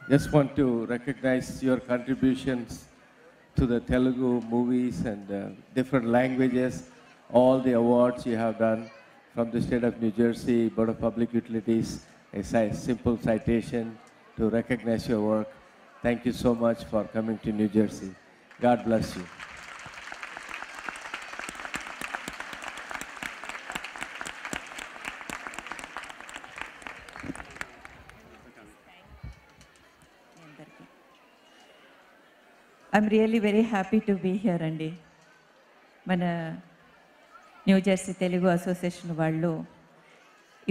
Just want to recognize your contributions to the Telugu movies and different languages, all the awards you have done from the state of New Jersey, Board of Public Utilities, a simple citation to recognize your work. Thank you so much for coming to New Jersey. God bless you. I'm really very happy to be here అండి. మన new Jersey Telugu association వాళ్ళు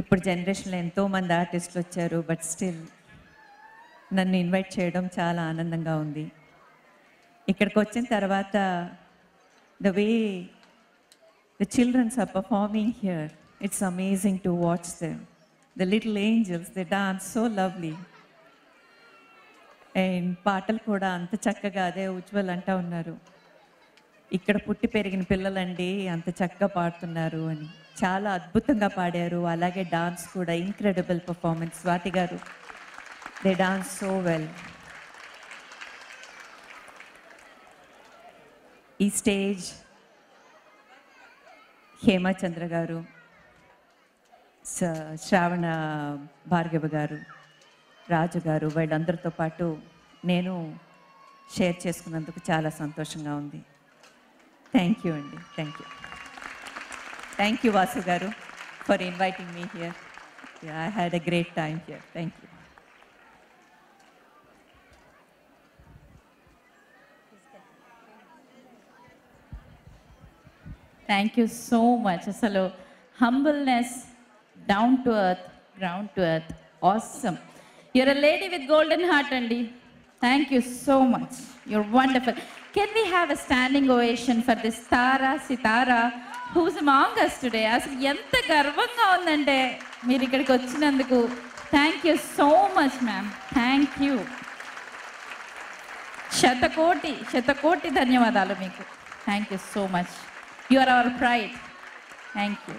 ఇప్పుడు జనరేషన్లో ఎంతోమంది ఆర్టిస్టులు వచ్చారు, but still నన్ను invite చేయడం చాలా ఆనందంగా ఉంది. ఇక్కడికి వచ్చిన తర్వాత the way the childrens are performing here, it's amazing to watch them. The little angels, they dance so lovely. And పాటలు కూడా అంత చక్కగా, అదే ఉజ్వల్ అంటూ ఉన్నారు, ఇక్కడ పుట్టి పెరిగిన పిల్లలండి అంత చక్కగా పాడుతున్నారు అని. చాలా అద్భుతంగా పాడారు. అలాగే డాన్స్ కూడా ఇంక్రెడిబుల్ పర్ఫార్మెన్స్. స్వాతి గారు, దే డాన్స్ సో వెల్. ఈ స్టేజ్ హేమచంద్ర గారు, శ్రావణ భార్గవ గారు, రాజు గారు, వీళ్ళందరితో పాటు నేను షేర్ చేసుకున్నందుకు చాలా సంతోషంగా ఉంది. థ్యాంక్ యూ అండి. Thank you. Thank you Vasu గారు for inviting me here. I had a great time here. Thank you. Thank you so much. అసలు humbleness, down to earth, ground to earth, awesome. You're a lady with golden heart, Andy. Thank you so much. You're wonderful. Can we have a standing ovation for this Tara Sitara who's among us today? Asalu enta garvanga undante meer ikkadiki vachinanduku. Thank you so much, ma'am. Thank you. Shatakoti ధన్యవాదాలు మీకు. Thank you so much. You are our pride. Thank you.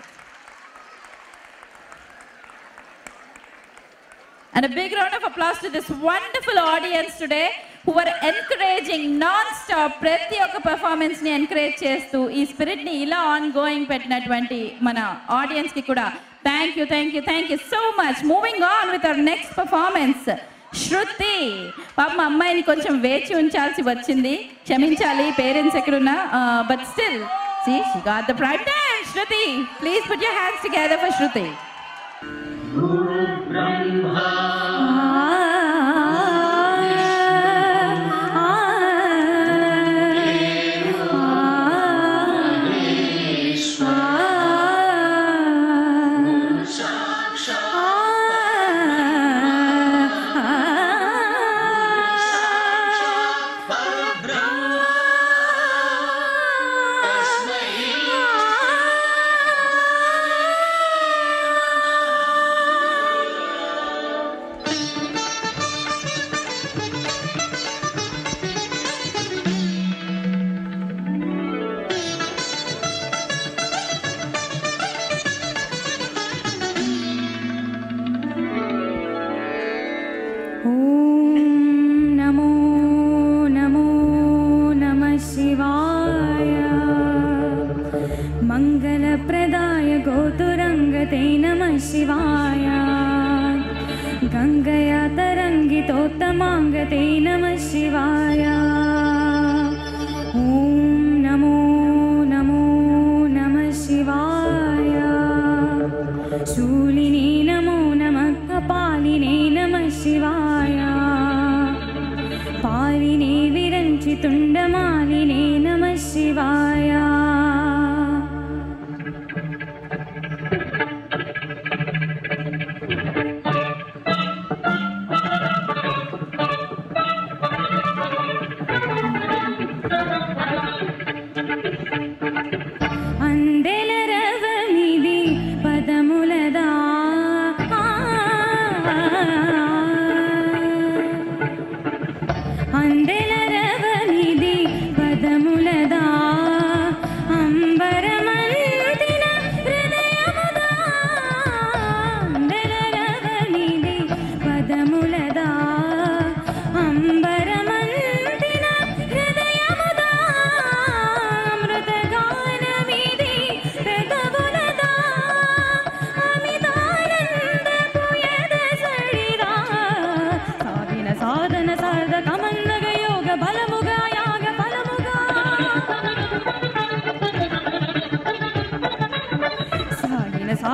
And a big round of applause to this wonderful audience today who are encouraging non-stop ప్రతి ఒక్క performance ని encourage చేస్తూ ఈ spirit ని ఇలా on going పెట్టినటువంటి మన ఆడియన్స్ కి కూడా thank you so much. Moving on with our next performance, Shruti. పాపం అమ్మాయిని కొంచెం వేచి ఉంచాల్సి వచ్చింది, క్షమించాలి పేరెంట్స్ ఎక్కడున్నా, but still see she got the prime time. Shruti, please put your hands together for Shruti. Guru Brahma मंगलप्रदाय गोतुरंगते नमः शिवाय गंगया तरंगितोत्तमांगते नमः शिवाय ओम नमो नमो नमः शिवाय शूलिने नमो नमः कपालिने नमः शिवाय पालिने विरंचितुंडमालिने नमः शिवाय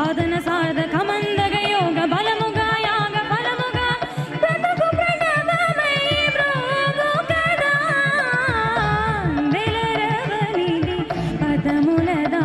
సాధన సాధక మందగ యోగ బలముగా యాగ ఫలముగా బ్రతుకు ప్రణవమై బ్రోగు కదా వెలరవనిది పదములదా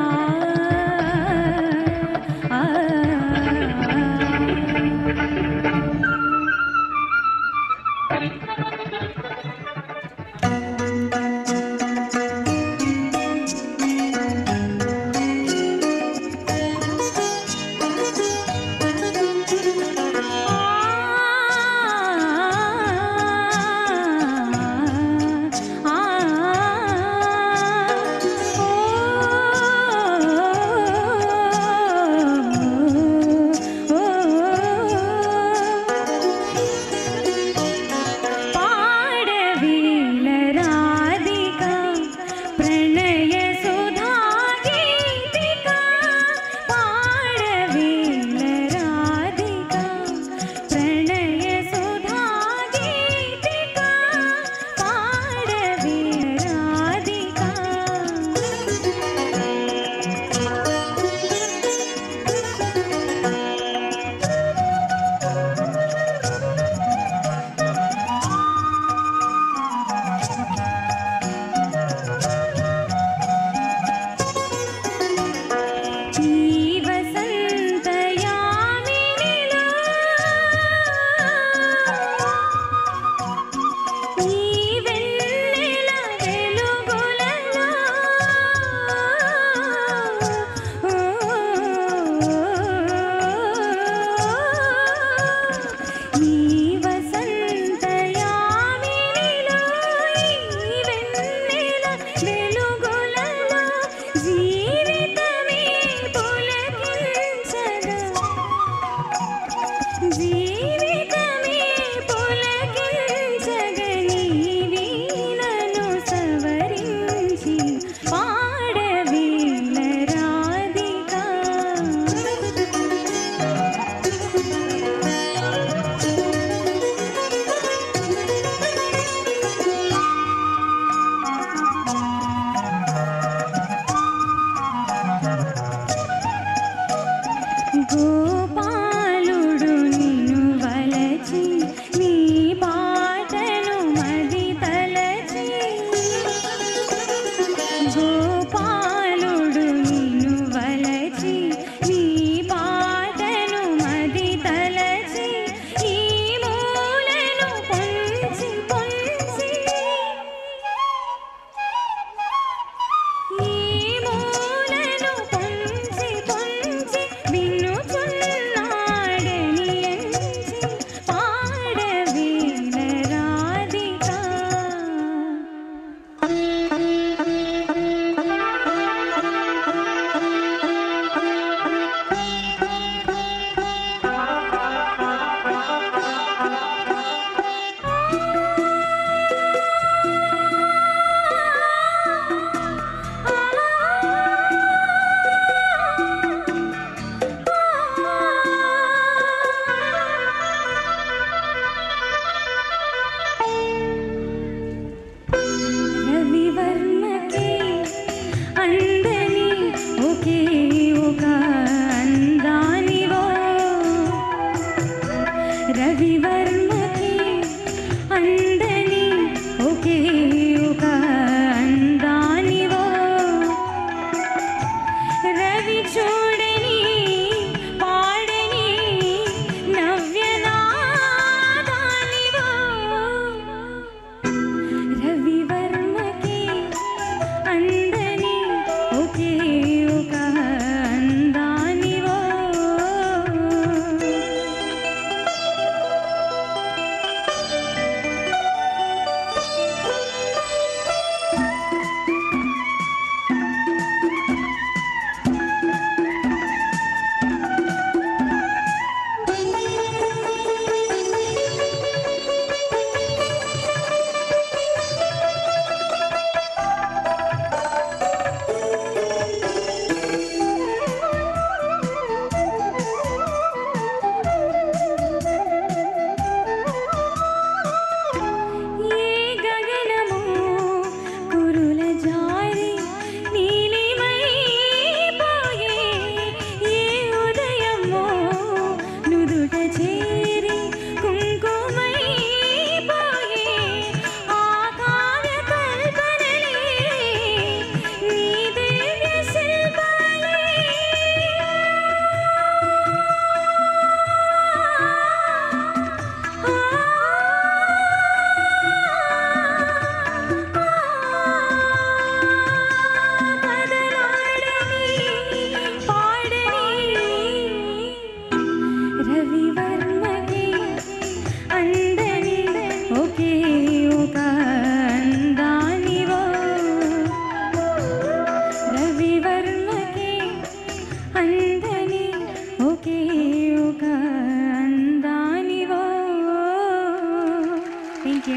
thank you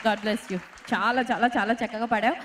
God bless you. చాలా చాలా చాలా చక్కగా పాడావు.